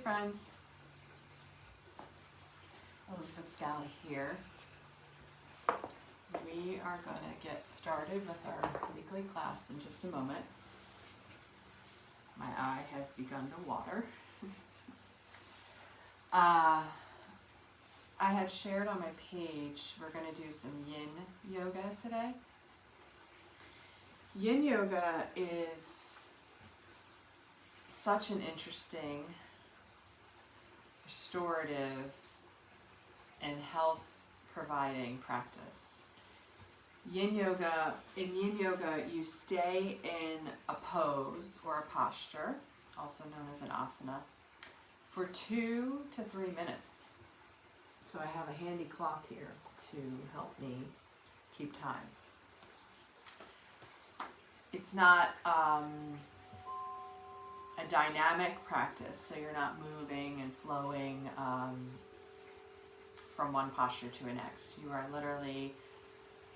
friends. Elizabeth Scally here. We are going to get started with our weekly class in just a moment. My eye has begun to water. I had shared on my page we're going to do some yin yoga today. Yin yoga is such an interesting, restorative, and health providing practice. In yin yoga, you stay in a pose or a posture, also known as an asana, for 2 to 3 minutes. So I have a handy clock here to help me keep time. It's not a dynamic practice, so you're not moving and flowing from one posture to the next. You are literally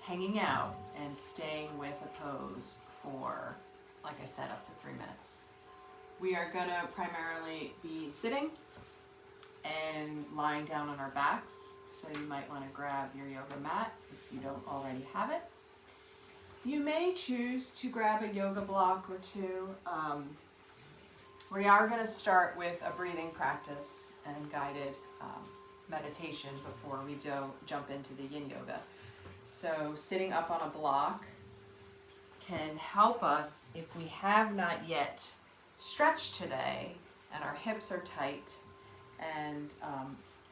hanging out and staying with a pose for, like I said, up to 3 minutes. We are going to primarily be sitting and lying down on our backs, so you might want to grab your yoga mat if you don't already have it. You may choose to grab a yoga block or two. We are going to start with a breathing practice and guided meditation before we jump into the yin yoga. So sitting up on a block can help us if we have not yet stretched today and our hips are tight and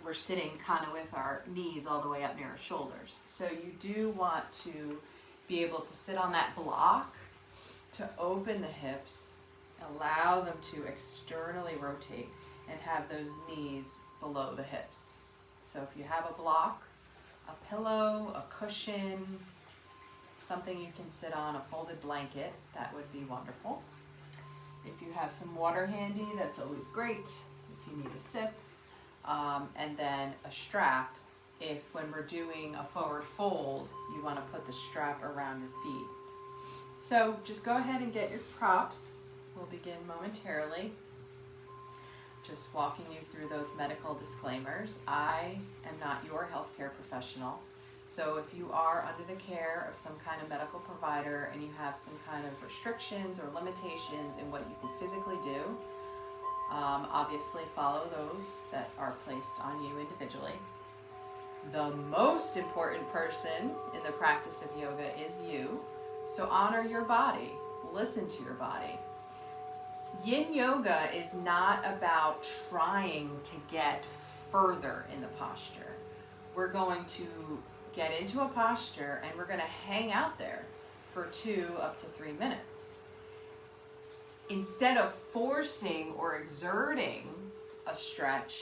we're sitting kind of with our knees all the way up near our shoulders. So you do want to be able to sit on that block to open the hips, allow them to externally rotate, and have those knees below the hips. So if you have a block, a pillow, a cushion, something you can sit on, a folded blanket, that would be wonderful. If you have some water handy, that's always great if you need a sip. And then a strap. If when we're doing a forward fold, you want to put the strap around your feet. So just go ahead and get your props. We'll begin momentarily. Just walking you through those medical disclaimers. I am not your healthcare professional. So if you are under the care of some kind of medical provider and you have some kind of restrictions or limitations in what you can physically do, obviously follow those that are placed on you individually. The most important person in the practice of yoga is you. So honor your body. Listen to your body. Yin yoga is not about trying to get further in the posture. We're going to get into a posture and we're going to hang out there for 2 up to 3 minutes. Instead of forcing or exerting a stretch,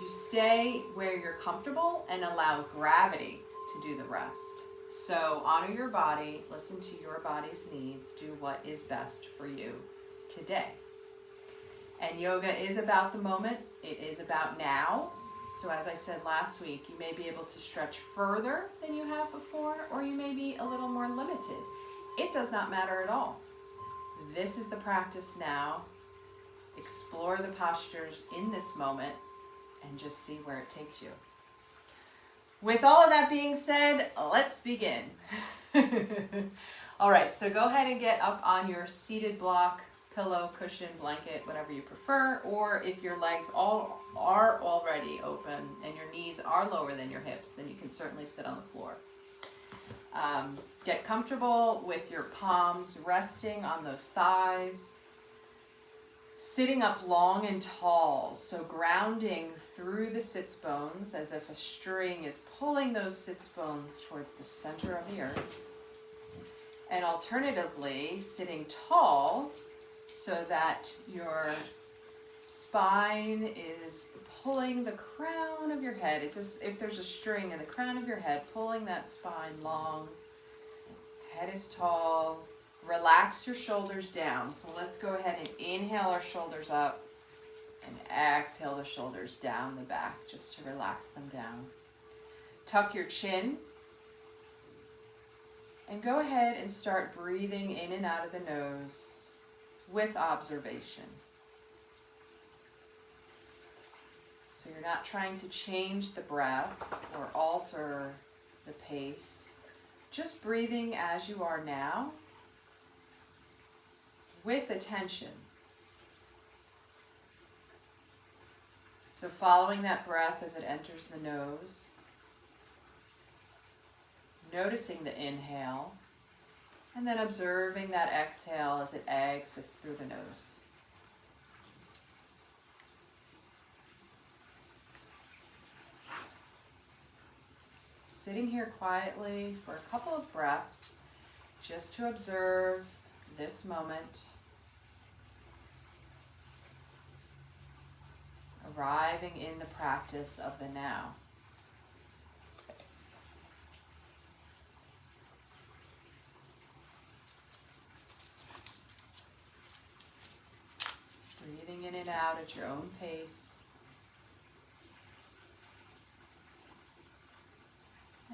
you stay where you're comfortable and allow gravity to do the rest. So honor your body, listen to your body's needs, do what is best for you today. And yoga is about the moment. It is about now. So as I said last week, you may be able to stretch further than you have before, or you may be a little more limited. It does not matter at all. This is the practice now. Explore the postures in this moment and just see where it takes you. With all of that being said, let's begin. All right, so go ahead and get up on your seated block, pillow, cushion, blanket, whatever you prefer, or if your legs all are already open and your knees are lower than your hips, then you can certainly sit on the floor. Get comfortable with your palms resting on those thighs. Sitting up long and tall, so grounding through the sits bones as if a string is pulling those sits bones towards the center of the earth. And alternatively, sitting tall so that your spine is pulling the crown of your head. It's as if there's a string in the crown of your head, pulling that spine long. Head is tall. Relax your shoulders down. So let's go ahead and inhale our shoulders up and exhale the shoulders down the back just to relax them down. Tuck your chin and go ahead and start breathing in and out of the nose with observation. So you're not trying to change the breath or alter the pace. Just breathing as you are now with attention. So following that breath as it enters the nose, noticing the inhale, and then observing that exhale as it exits through the nose. Sitting here quietly for a couple of breaths, just to observe this moment, arriving in the practice of the now. Breathing in and out at your own pace.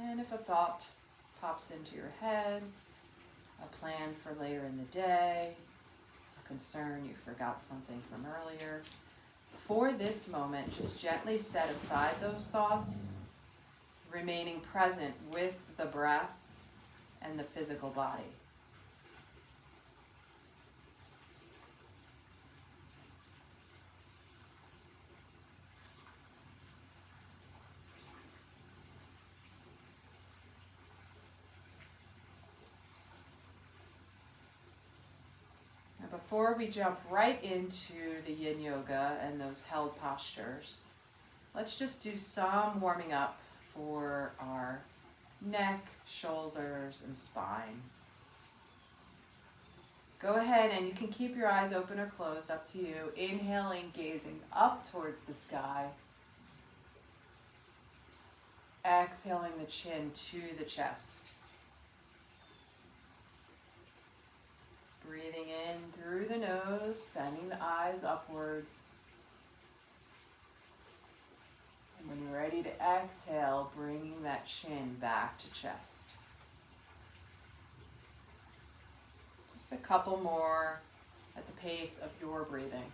And if a thought pops into your head, a plan for later in the day, a concern you forgot something from earlier, for this moment, just gently set aside those thoughts, remaining present with the breath and the physical body. Before we jump right into the yin yoga and those held postures, let's just do some warming up for our neck, shoulders, and spine. Go ahead and you can keep your eyes open or closed, up to you. Inhaling, gazing up towards the sky. Exhaling the chin to the chest. Breathing in through the nose, sending the eyes upwards. And when you're ready to exhale, bringing that chin back to chest. Just a couple more at the pace of your breathing.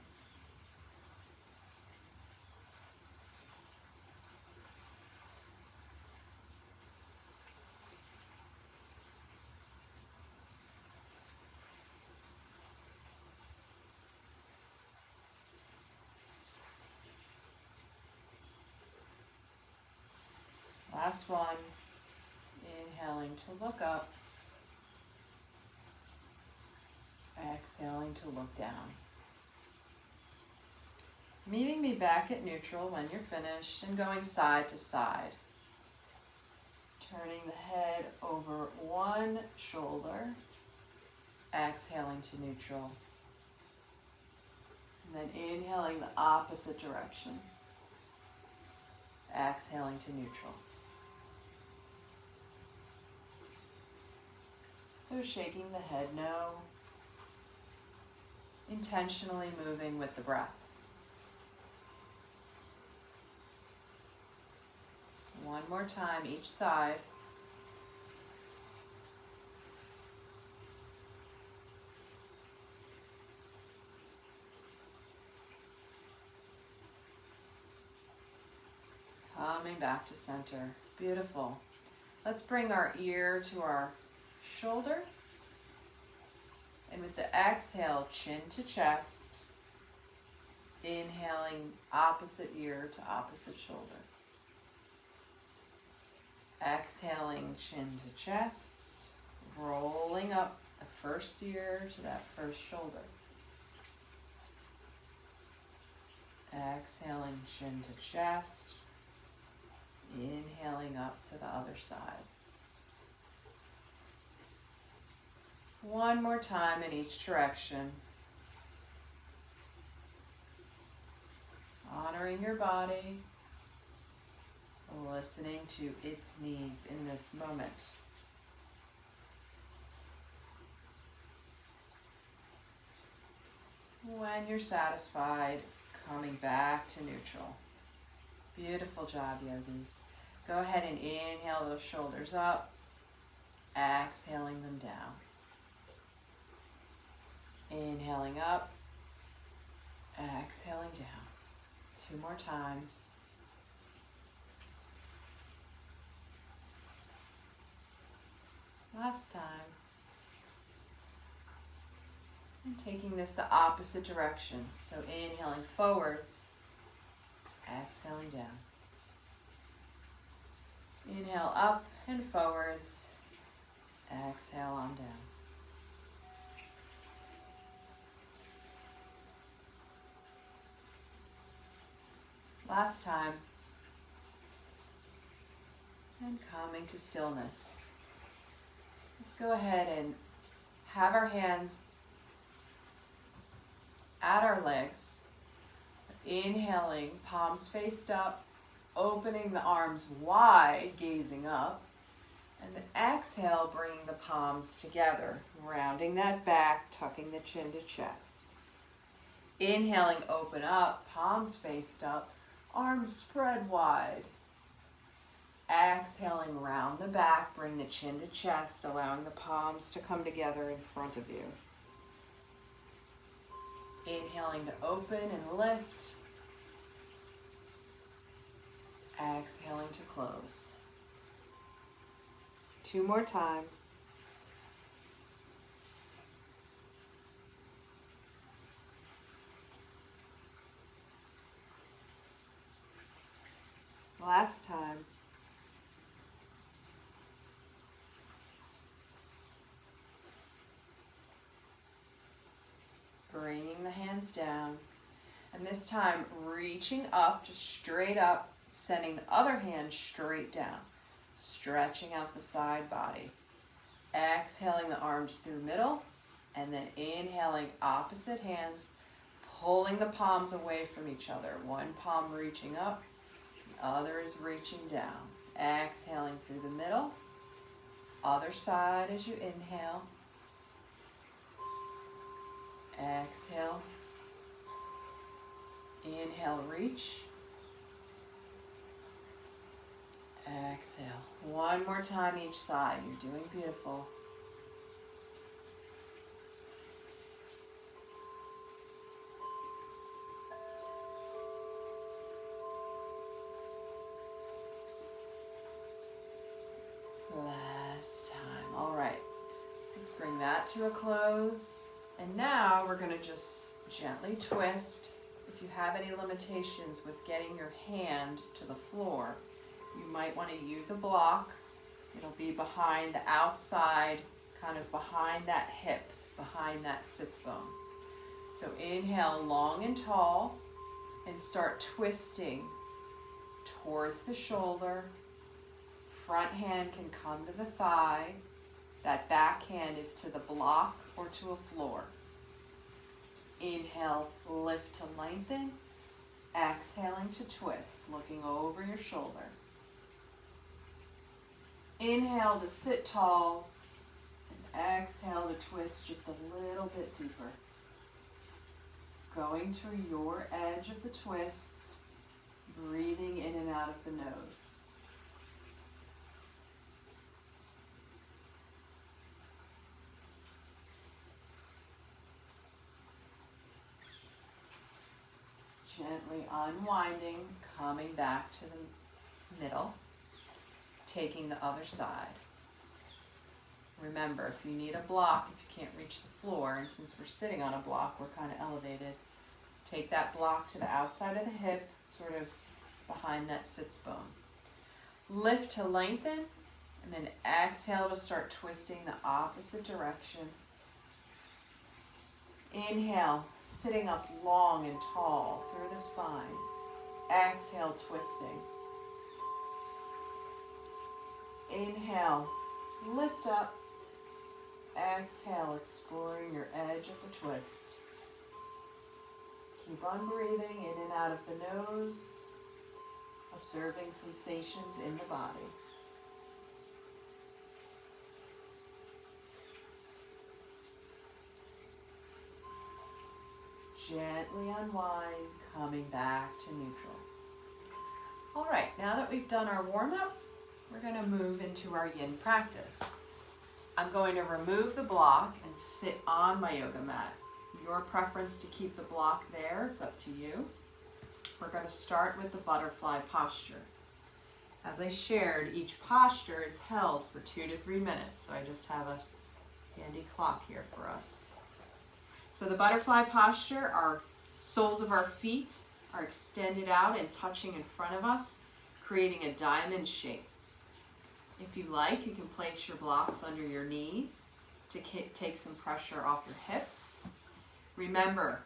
Last one, inhaling to look up, exhaling to look down. Meeting me back at neutral when you're finished and going side to side. Turning the head over one shoulder, exhaling to neutral. And then inhaling the opposite direction, exhaling to neutral. So shaking the head no, intentionally moving with the breath. One more time each side. Coming back to center. Beautiful. Let's bring our ear to our shoulder, and with the exhale, chin to chest, inhaling opposite ear to opposite shoulder, exhaling chin to chest, rolling up the first ear to that first shoulder, exhaling chin to chest, inhaling up to the other side. One more time in each direction. Honoring your body, listening to its needs in this moment. When you're satisfied, coming back to neutral. Beautiful job, yogis. Go ahead and inhale those shoulders up, exhaling them down. Inhaling up, exhaling down. 2 more times. Last time. And taking this the opposite direction. So inhaling forwards, exhaling down. Inhale up and forwards, exhale on down. Last time. And coming to stillness. Let's go ahead and have our hands at our legs. Inhaling, palms faced up, opening the arms wide, gazing up. And then exhale, bringing the palms together, rounding that back, tucking the chin to chest. Inhaling, open up, palms faced up, arms spread wide. Exhaling, round the back, bring the chin to chest, allowing the palms to come together in front of you. Inhaling to open and lift. Exhaling to close. 2 more times. Last time. Bringing the hands down, and this time reaching up, just straight up, sending the other hand straight down, stretching out the side body. Exhaling the arms through middle, and then inhaling opposite hands, pulling the palms away from each other. One palm reaching up, the other is reaching down. Exhaling through the middle, other side as you inhale. Exhale. Inhale, reach. Exhale. One more time each side. You're doing beautiful. Last time. All right. Let's bring that to a close. And now we're going to just gently twist. If you have any limitations with getting your hand to the floor, you might want to use a block. It'll be behind the outside, kind of behind that hip, behind that sits bone. So inhale long and tall and start twisting towards the shoulder. Front hand can come to the thigh. That back hand is to the block or to a floor. Inhale, lift to lengthen. Exhaling to twist, looking over your shoulder. Inhale to sit tall, and exhale to twist just a little bit deeper. Going to your edge of the twist, breathing in and out of the nose. Gently unwinding, coming back to the middle, taking the other side. Remember, if you need a block, if you can't reach the floor, and since we're sitting on a block, we're kind of elevated, take that block to the outside of the hip, sort of behind that sits bone. Lift to lengthen, and then exhale to start twisting the opposite direction. Inhale, sitting up long and tall through the spine. Exhale, twisting. Inhale, lift up. Exhale, exploring your edge of the twist. Keep on breathing in and out of the nose, observing sensations in the body. Gently unwind, coming back to neutral. All right, now that we've done our warm-up, we're going to move into our yin practice. I'm going to remove the block and sit on my yoga mat. Your preference to keep the block there, it's up to you. We're going to start with the butterfly posture. As I shared, each posture is held for 2 to 3 minutes. So I just have a handy clock here for us. So the butterfly posture, our soles of our feet are extended out and touching in front of us, creating a diamond shape. If you like, you can place your blocks under your knees to take some pressure off your hips. Remember,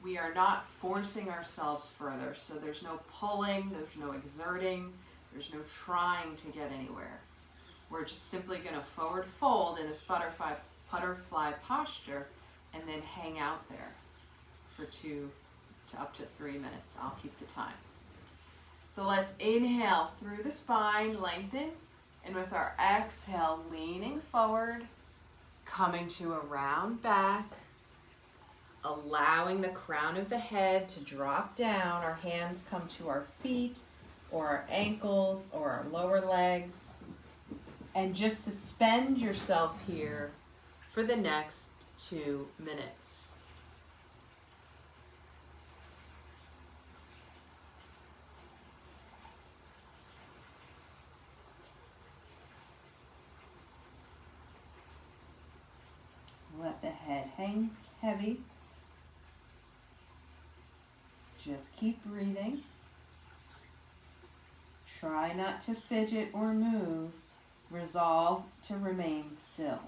we are not forcing ourselves further, so there's no pulling, there's no exerting, there's no trying to get anywhere. We're just simply going to forward fold in this butterfly posture and then hang out there for 2 to up to 3 minutes. I'll keep the time. So let's inhale through the spine, lengthen, and with our exhale, leaning forward, coming to a round back, allowing the crown of the head to drop down. Our hands come to our feet or our ankles or our lower legs. And just suspend yourself here for the next 2 minutes. Let the head hang heavy. Just keep breathing. Try not to fidget or move. Resolve to remain still.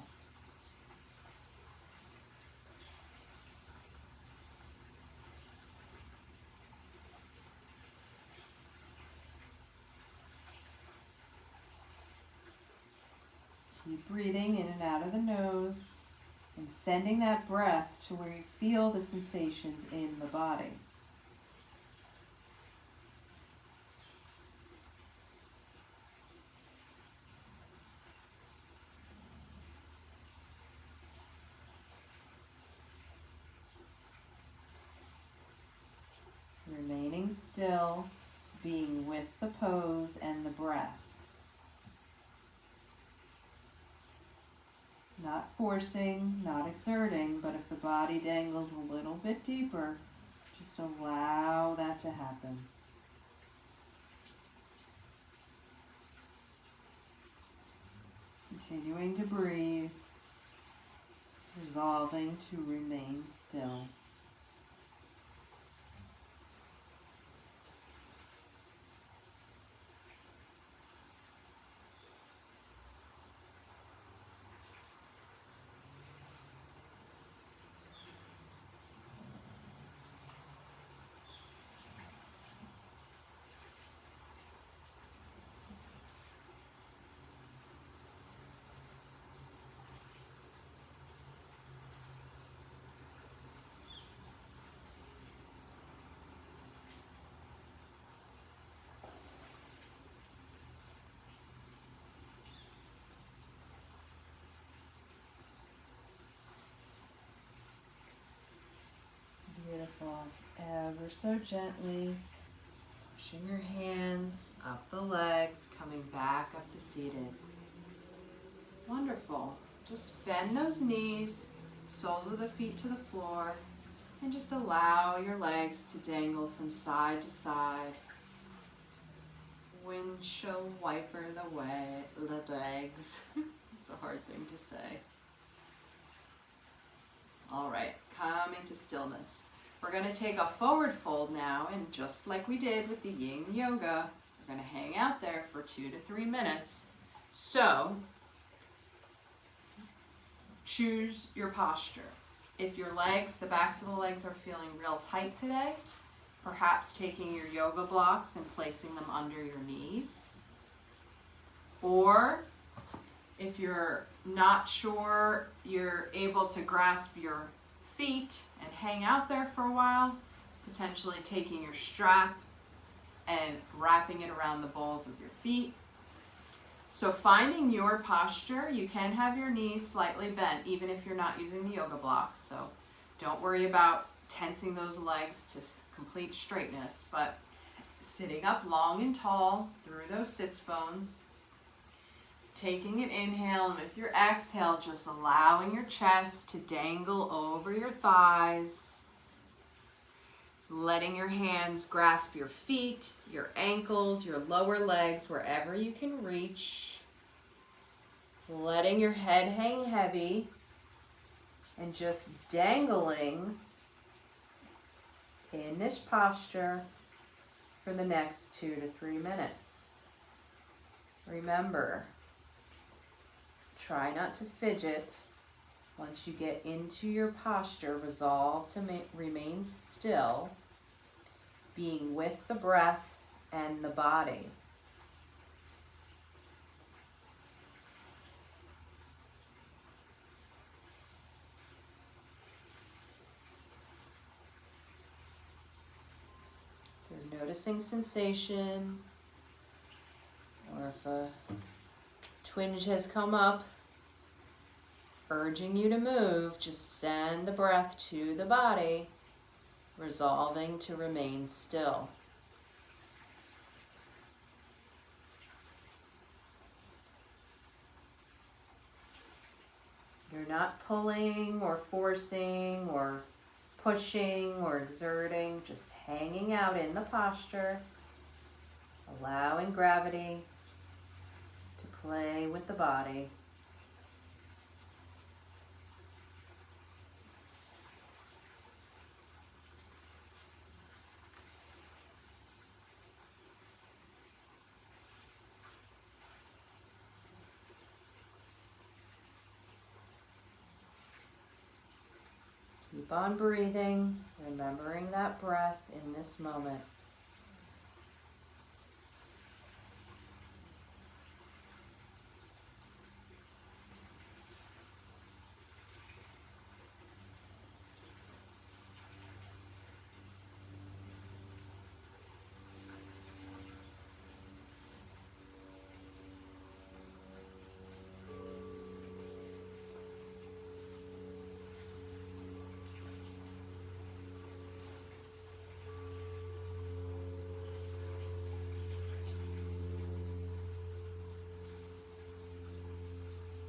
Keep breathing in and out of the nose and sending that breath to where you feel the sensations in the body. Remaining still, being with the pose and the breath. Not forcing, not exerting, but if the body dangles a little bit deeper, just allow that to happen. Continuing to breathe, resolving to remain still. Beautiful. Ever so gently, pushing your hands up the legs, coming back up to seated. Wonderful. Just bend those knees, soles of the feet to the floor, and just allow your legs to dangle from side to side. Windshield wiper the legs. It's a hard thing to say. All right, coming to stillness. We're going to take a forward fold now, and just like we did with the yin yoga, we're going to hang out there for 2 to 3 minutes. So, choose your posture. If your legs, the backs of the legs are feeling real tight today, perhaps taking your yoga blocks and placing them under your knees. Or, if you're not sure you're able to grasp your feet and hang out there for a while, potentially taking your strap and wrapping it around the balls of your feet. So finding your posture, you can have your knees slightly bent even if you're not using the yoga blocks. So don't worry about tensing those legs to complete straightness, but sitting up long and tall through those sits bones. Taking an inhale, and with your exhale, just allowing your chest to dangle over your thighs. letting your hands grasp your feet, your ankles, your lower legs, wherever you can reach. Letting your head hang heavy and just dangling in this posture for the next 2 to 3 minutes. Remember, try not to fidget. Once you get into your posture, resolve to remain still, being with the breath and the body. If you're noticing sensation, or if a twinge has come up, urging you to move, just send the breath to the body, resolving to remain still. You're not pulling or forcing or pushing or exerting, just hanging out in the posture, allowing gravity to play with the body. Keep on breathing, remembering that breath in this moment.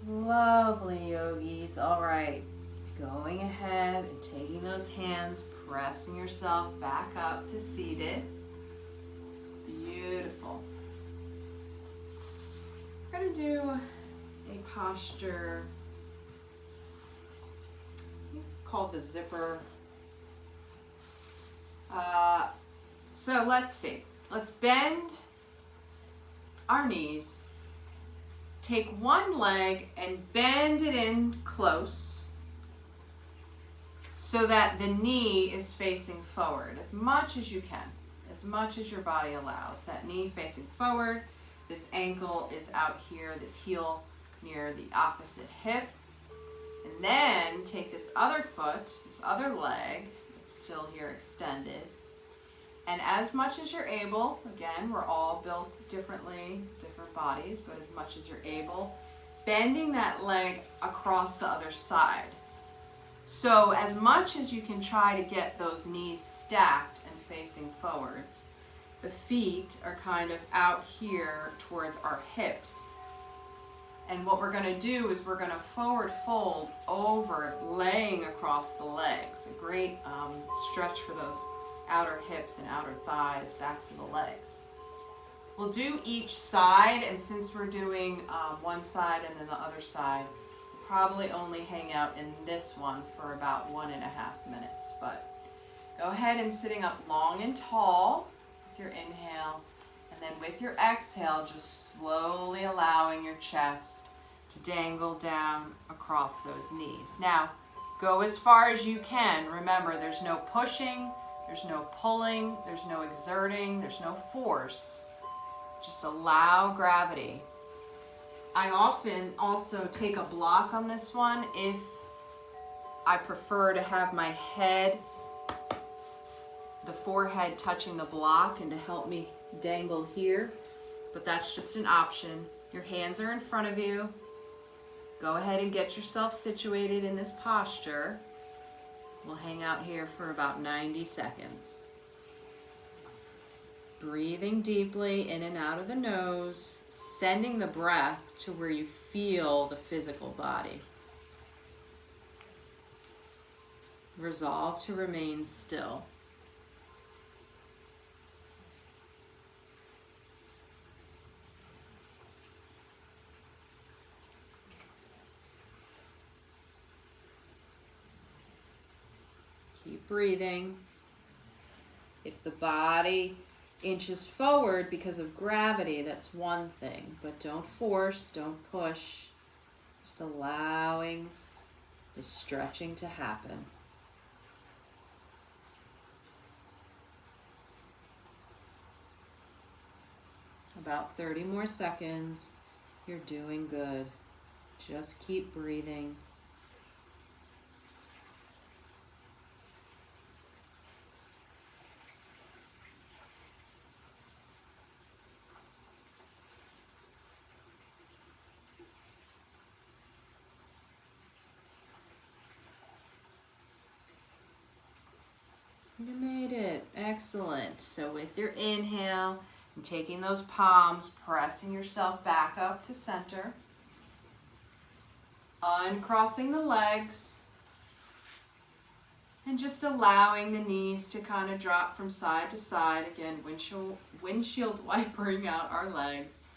Lovely, yogis. All right, going ahead and taking those hands, pressing yourself back up to seated. Beautiful. We're going to do a posture, I think it's called the zipper. So let's see. Let's bend our knees. Take one leg and bend it in close so that the knee is facing forward as much as you can, as much as your body allows. That knee facing forward, this ankle is out here, this heel near the opposite hip. And then take this other foot, this other leg, it's still here extended. And as much as you're able, again, we're all built differently, different bodies, but as much as you're able, bending that leg across the other side. So as much as you can try to get those knees stacked and facing forwards, the feet are kind of out here towards our hips. And what we're going to do is we're going to forward fold over, laying across the legs. A great stretch for those outer hips and outer thighs, backs of the legs. We'll do each side, and since we're doing one side and then the other side, we'll probably only hang out in this one for about 1.5 minutes. But go ahead and sitting up long and tall with your inhale, and then with your exhale, just slowly allowing your chest to dangle down across those knees. Now, go as far as you can. Remember, there's no pushing, there's no pulling, there's no exerting, there's no force. Just allow gravity. I often also take a block on this one if I prefer to have my head, the forehead touching the block, and to help me dangle here. But that's just an option. Your hands are in front of you. Go ahead and get yourself situated in this posture. We'll hang out here for about 90 seconds. Breathing deeply in and out of the nose, sending the breath to where you feel the physical body. Resolve to remain still. Keep breathing. If the body inches forward because of gravity, that's one thing, but don't force, don't push. Just allowing the stretching to happen. About 30 more seconds. You're doing good. Just keep breathing. You made it. Excellent. So with your inhale and taking those palms, pressing yourself back up to center, uncrossing the legs, and just allowing the knees to kind of drop from side to side. Again, windshield wipering out our legs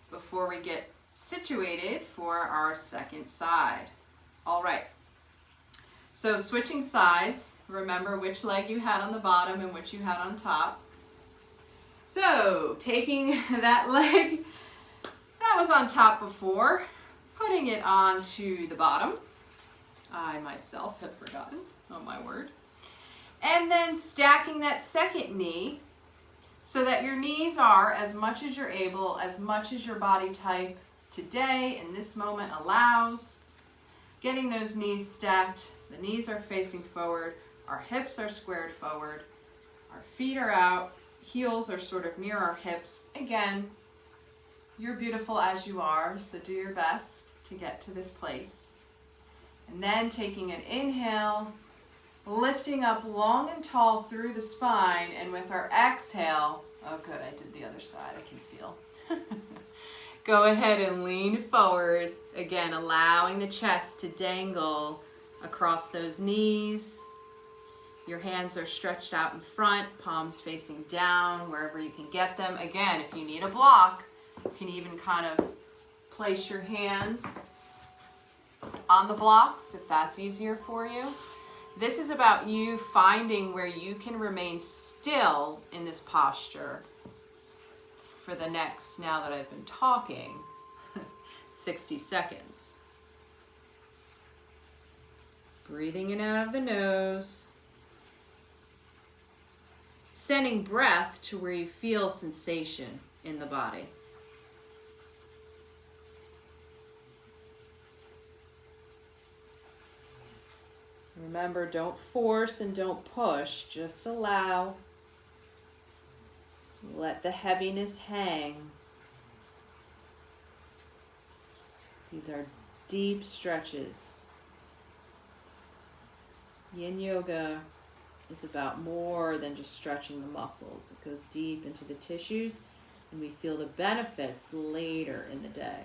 before we get situated for our second side. All right. So switching sides, remember which leg you had on the bottom and which you had on top. So taking that leg that was on top before, putting it onto the bottom. I myself have forgotten, oh my word. And then stacking that second knee so that your knees are, as much as you're able, as much as your body type today in this moment allows, getting those knees stacked. The knees are facing forward, our hips are squared forward, our feet are out, heels are sort of near our hips. Again, you're beautiful as you are, so do your best to get to this place. And then taking an inhale, lifting up long and tall through the spine, and with our exhale, oh good, I did the other side, I can feel. Go ahead and lean forward, again allowing the chest to dangle across those knees. Your hands are stretched out in front, palms facing down, wherever you can get them. Again, if you need a block, you can even kind of place your hands on the blocks if that's easier for you. This is about you finding where you can remain still in this posture for the next, now that I've been talking, 60 seconds. Breathing in and out of the nose. Sending breath to where you feel sensation in the body. Remember, don't force and don't push, just allow. Let the heaviness hang. These are deep stretches. Yin yoga is about more than just stretching the muscles. It goes deep into the tissues, and we feel the benefits later in the day.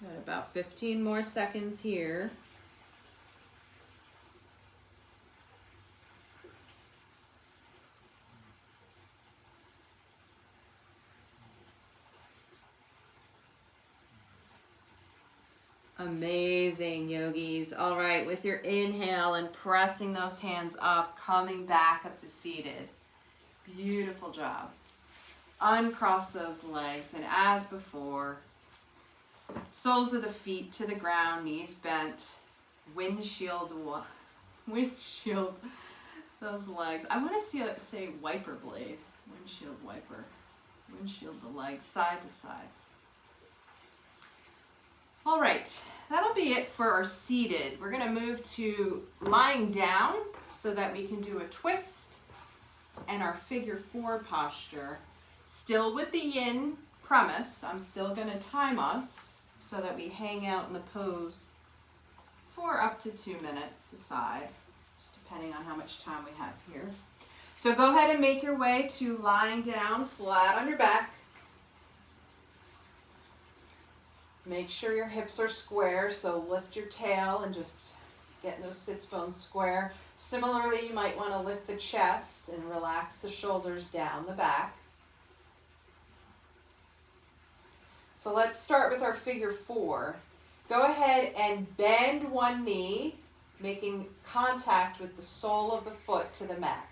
Got about 15 more seconds here. Amazing, yogis. All right, with your inhale and pressing those hands up, coming back up to seated. Beautiful job. Uncross those legs, and as before, soles of the feet to the ground, knees bent, windshield those legs. I want to say wiper blade, windshield wiper, windshield the legs side to side. All right, that'll be it for our seated. We're going to move to lying down so that we can do a twist and our figure 4 posture. Still with the yin premise, I'm still going to time us so that we hang out in the pose for up to 2 minutes aside, just depending on how much time we have here. So go ahead and make your way to lying down flat on your back. Make sure your hips are square, so lift your tail and just get those sits bones square. Similarly, you might want to lift the chest and relax the shoulders down the back. So let's start with our figure 4. Go ahead and bend one knee, making contact with the sole of the foot to the mat.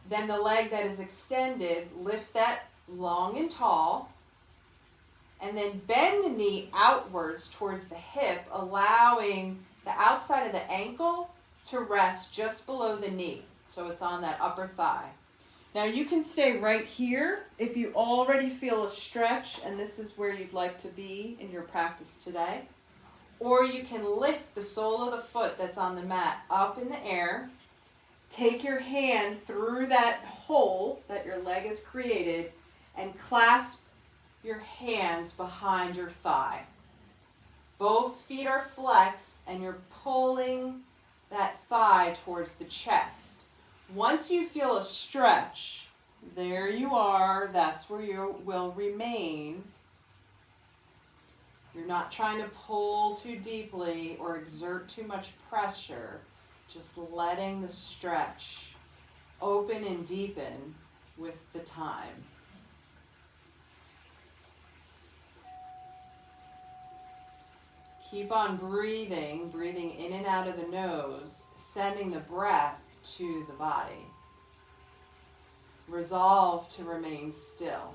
Then the leg that is extended, lift that long and tall, and then bend the knee outwards towards the hip, allowing the outside of the ankle to rest just below the knee. So it's on that upper thigh. Now you can stay right here if you already feel a stretch and this is where you'd like to be in your practice today. Or you can lift the sole of the foot that's on the mat up in the air. Take your hand through that hole that your leg has created and clasp your hands behind your thigh. Both feet are flexed and you're pulling that thigh towards the chest. Once you feel a stretch, there you are, that's where you will remain. You're not trying to pull too deeply or exert too much pressure, just letting the stretch open and deepen with the time. Keep on breathing in and out of the nose, sending the breath to the body. Resolve to remain still.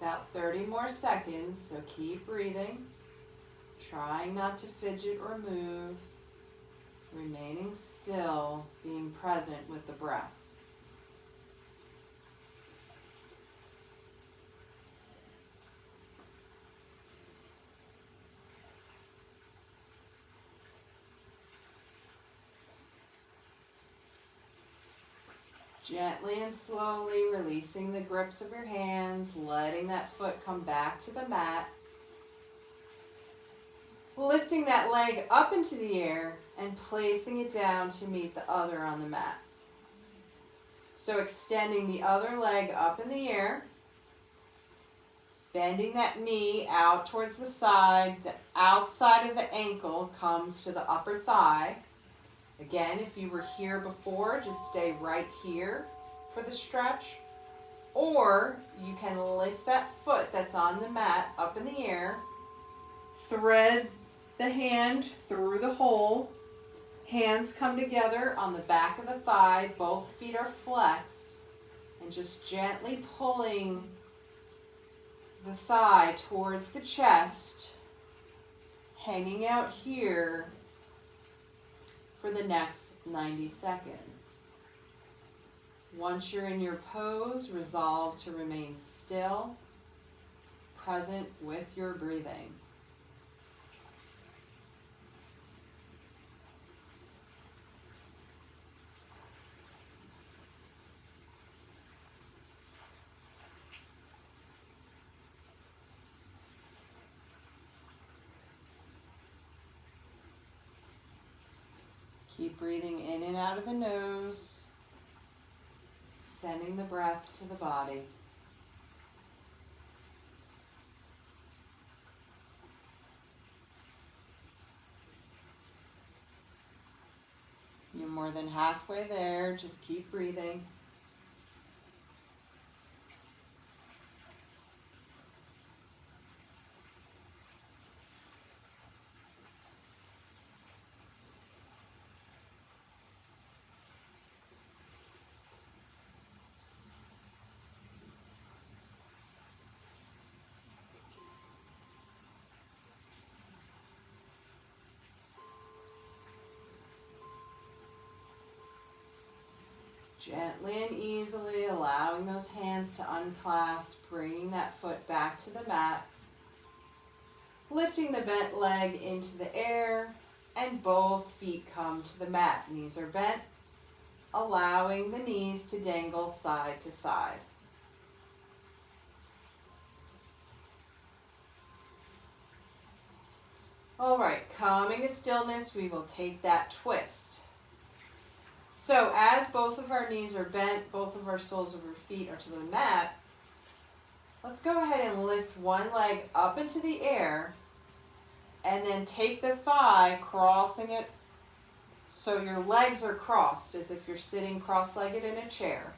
About 30 more seconds, so keep breathing, trying not to fidget or move, remaining still, being present with the breath. Gently and slowly releasing the grips of your hands, letting that foot come back to the mat. Lifting that leg up into the air and placing it down to meet the other on the mat. So extending the other leg up in the air, bending that knee out towards the side. The outside of the ankle comes to the upper thigh. Again, if you were here before, just stay right here for the stretch. Or you can lift that foot that's on the mat up in the air, thread the hand through the hole, hands come together on the back of the thigh, both feet are flexed, and just gently pulling the thigh towards the chest, hanging out here for the next 90 seconds. Once you're in your pose, resolve to remain still, present with your breathing. Keep breathing in and out of the nose, sending the breath to the body. You're more than halfway there, just keep breathing. Gently and easily allowing those hands to unclasp, bringing that foot back to the mat, lifting the bent leg into the air, and both feet come to the mat. Knees are bent, allowing the knees to dangle side to side. All right, coming to stillness, we will take that twist. So as both of our knees are bent, both of our soles of our feet are to the mat, let's go ahead and lift one leg up into the air and then take the thigh, crossing it so your legs are crossed as if you're sitting cross-legged in a chair.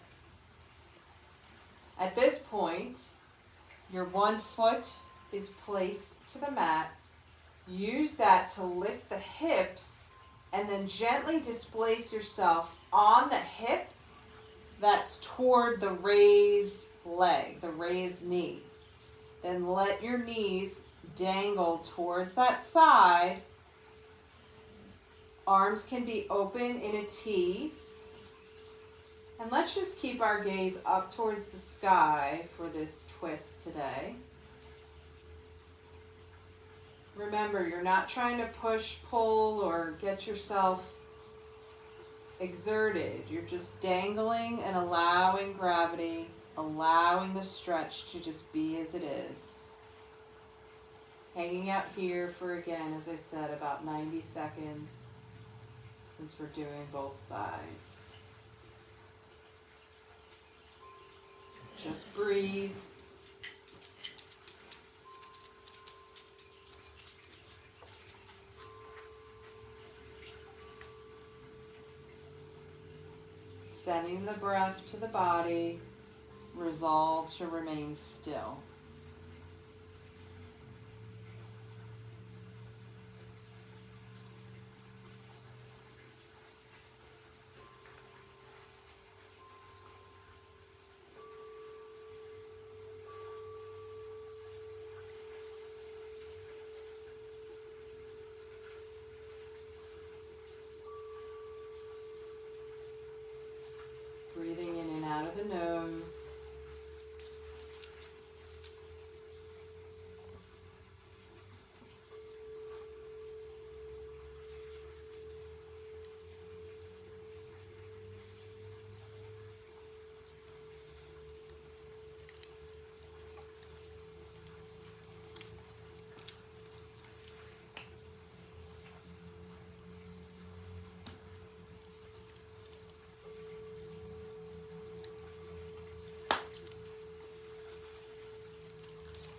At this point, your one foot is placed to the mat. Use that to lift the hips and then gently displace yourself on the hip that's toward the raised leg, the raised knee. Then let your knees dangle towards that side. Arms can be open in a T. And let's just keep our gaze up towards the sky for this twist today. Remember, you're not trying to push, pull, or get yourself exerted. You're just dangling and allowing gravity, allowing the stretch to just be as it is. Hanging out here for, again, as I said, about 90 seconds since we're doing both sides. Just breathe. Sending the breath to the body, resolve to remain still. Breathing in and out of the nose.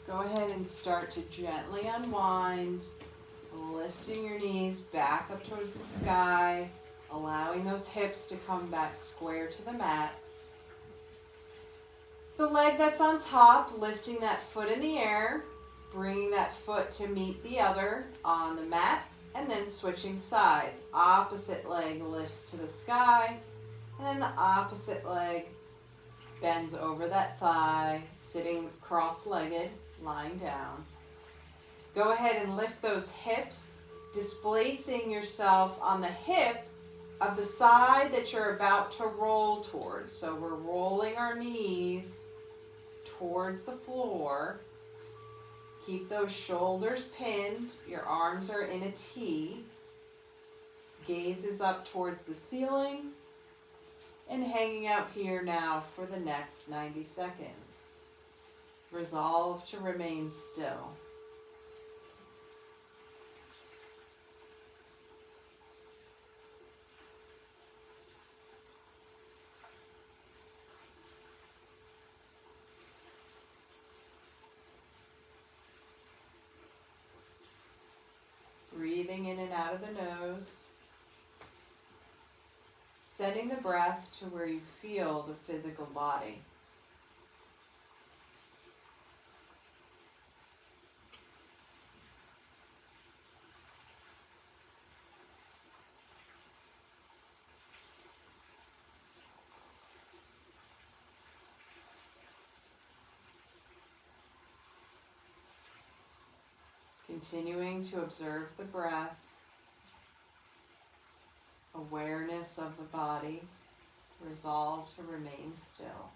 Go ahead and start to gently unwind, lifting your knees back up towards the sky, allowing those hips to come back square to the mat. The leg that's on top, lifting that foot in the air, bringing that foot to meet the other on the mat, and then switching sides. Opposite leg lifts to the sky, and then the opposite leg bends over that thigh, sitting cross-legged, lying down. Go ahead and lift those hips, displacing yourself on the hip of the side that you're about to roll towards. So we're rolling our knees towards the floor. Keep those shoulders pinned. Your arms are in a T. Gaze is up towards the ceiling. And hanging out here now for the next 90 seconds. Resolve to remain still. Breathing in and out of the nose. Setting the breath to where you feel the physical body. Continuing to observe the breath, awareness of the body, resolve to remain still.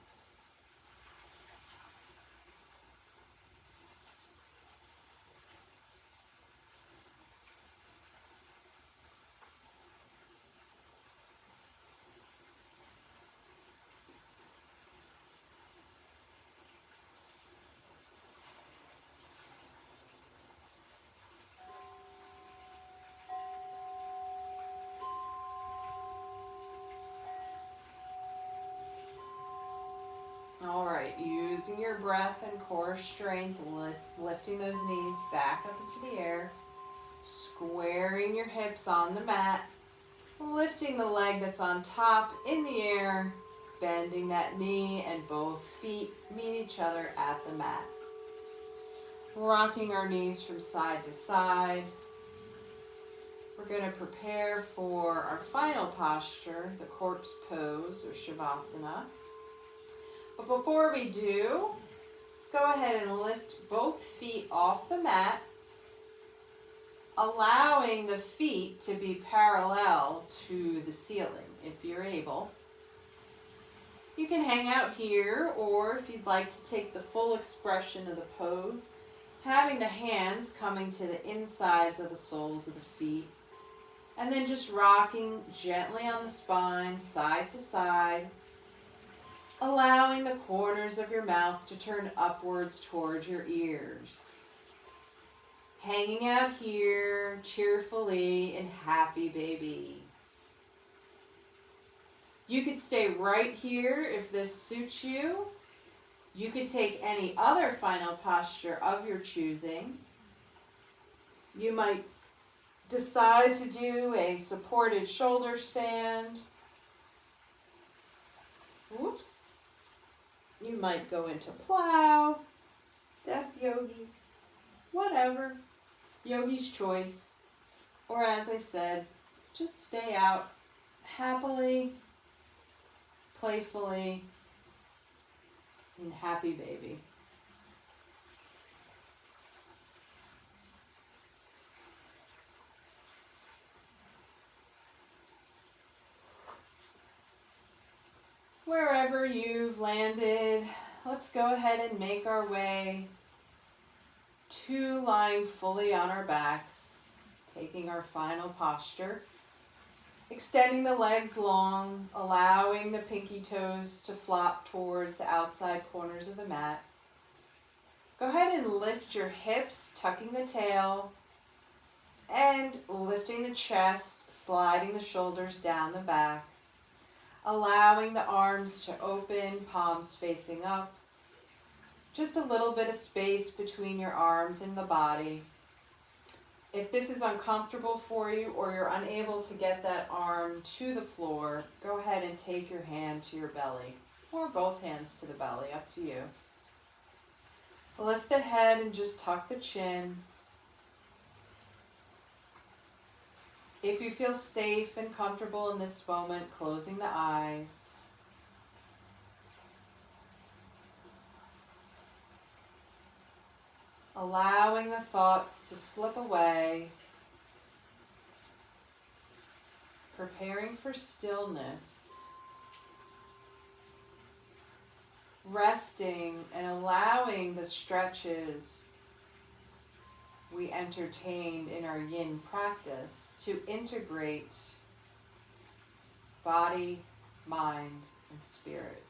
All right, using your breath and core strength, lifting those knees back up into the air, squaring your hips on the mat, lifting the leg that's on top in the air, bending that knee, and both feet meet each other at the mat. Rocking our knees from side to side. We're going to prepare for our final posture, the corpse pose or Shavasana. But before we do, let's go ahead and lift both feet off the mat, allowing the feet to be parallel to the ceiling if you're able. You can hang out here, or if you'd like to take the full expression of the pose, having the hands coming to the insides of the soles of the feet, and then just rocking gently on the spine, side to side, allowing the corners of your mouth to turn upwards towards your ears. Hanging out here cheerfully in happy baby. You could stay right here if this suits you. You could take any other final posture of your choosing. You might decide to do a supported shoulder stand. Whoops. You might go into plow, deaf yogi, whatever. Yogi's choice. Or as I said, just stay out happily, playfully, in happy baby. Wherever you've landed, let's go ahead and make our way to lying fully on our backs, taking our final posture, extending the legs long, allowing the pinky toes to flop towards the outside corners of the mat. Go ahead and lift your hips, tucking the tail, and lifting the chest, sliding the shoulders down the back. Allowing the arms to open, palms facing up. Just a little bit of space between your arms and the body. If this is uncomfortable for you or you're unable to get that arm to the floor, go ahead and take your hand to your belly or both hands to the belly, up to you. Lift the head and just tuck the chin. If you feel safe and comfortable in this moment, closing the eyes. Allowing the thoughts to slip away. Preparing for stillness. Resting and allowing the stretches we entertained in our yin practice to integrate body, mind, and spirit.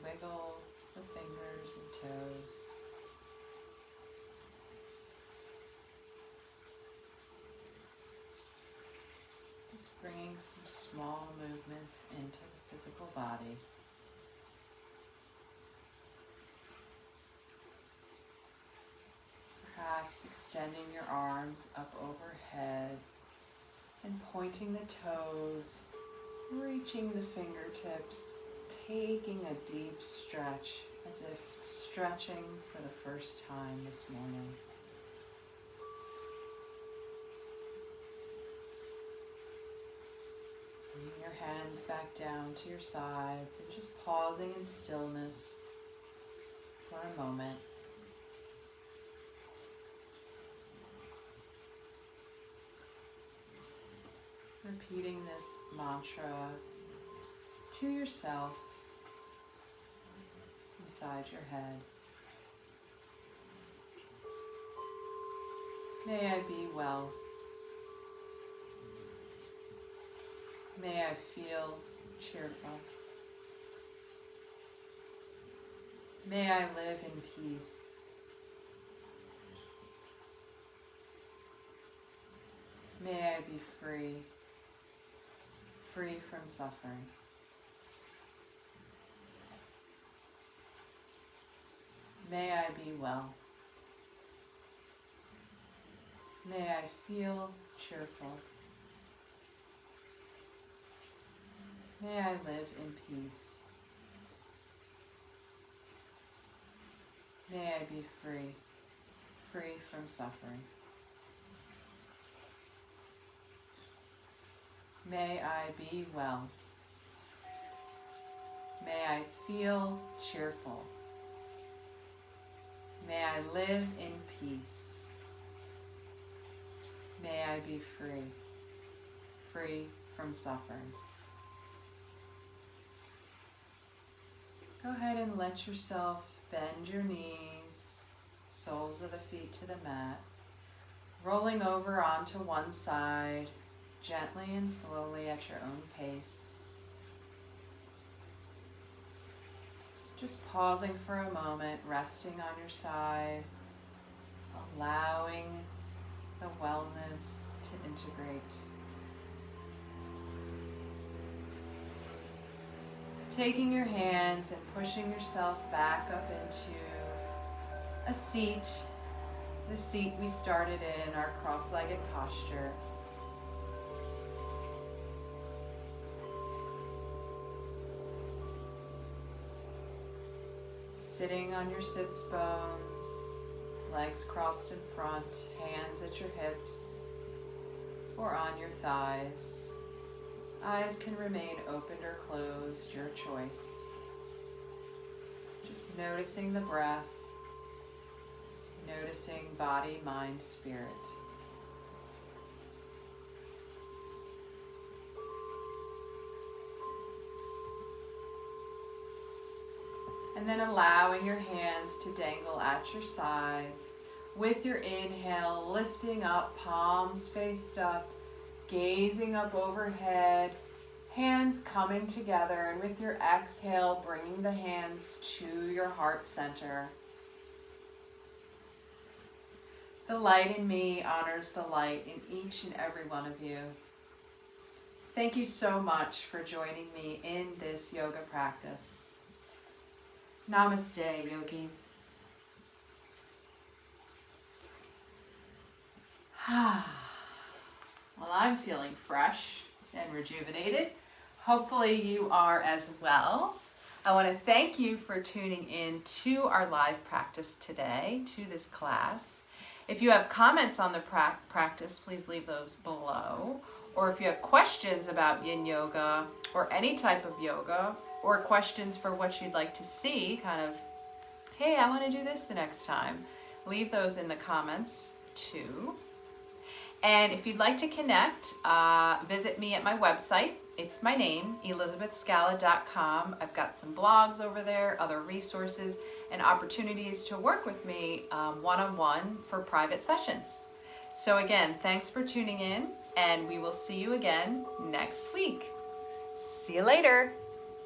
wiggle the fingers and toes. Just bringing some small movements into the physical body. Perhaps extending your arms up overhead and pointing the toes, reaching the fingertips, taking a deep stretch as if stretching for the first time this morning. Bringing your hands back down to your sides and just pausing in stillness for a moment. Repeating this mantra to yourself inside your head. May I be well. May I feel cheerful. May I live in peace. May I be free from suffering. May I be well. May I feel cheerful. May I live in peace. May I be free from suffering. May I be well. May I feel cheerful. May I live in peace. May I be free from suffering. Go ahead and let yourself bend your knees, soles of the feet to the mat, rolling over onto one side, gently and slowly at your own pace. Just pausing for a moment, resting on your side, allowing the wellness to integrate. Taking your hands and pushing yourself back up into a seat, the seat we started in, our cross-legged posture. Sitting on your sits bones, legs crossed in front, hands at your hips or on your thighs. Eyes can remain opened or closed, your choice. Just noticing the breath, noticing body, mind, spirit. And then allowing your hands to dangle at your sides. With your inhale, lifting up, palms faced up, gazing up overhead, hands coming together. And with your exhale, bringing the hands to your heart center. The light in me honors the light in each and every one of you. Thank you so much for joining me in this yoga practice. Namaste, yogis. Well, I'm feeling fresh and rejuvenated. Hopefully you are as well. I want to thank you for tuning in to our live practice today, to this class. If you have comments on the practice, please leave those below. Or if you have questions about yin yoga or any type of yoga, or questions for what you'd like to see, kind of, hey, I want to do this the next time, leave those in the comments too. And if you'd like to connect, visit me at my website. It's my name, elizabethscala.com. I've got some blogs over there, other resources, and opportunities to work with me one-on-one for private sessions. So again, thanks for tuning in, and we will see you again next week. See you later.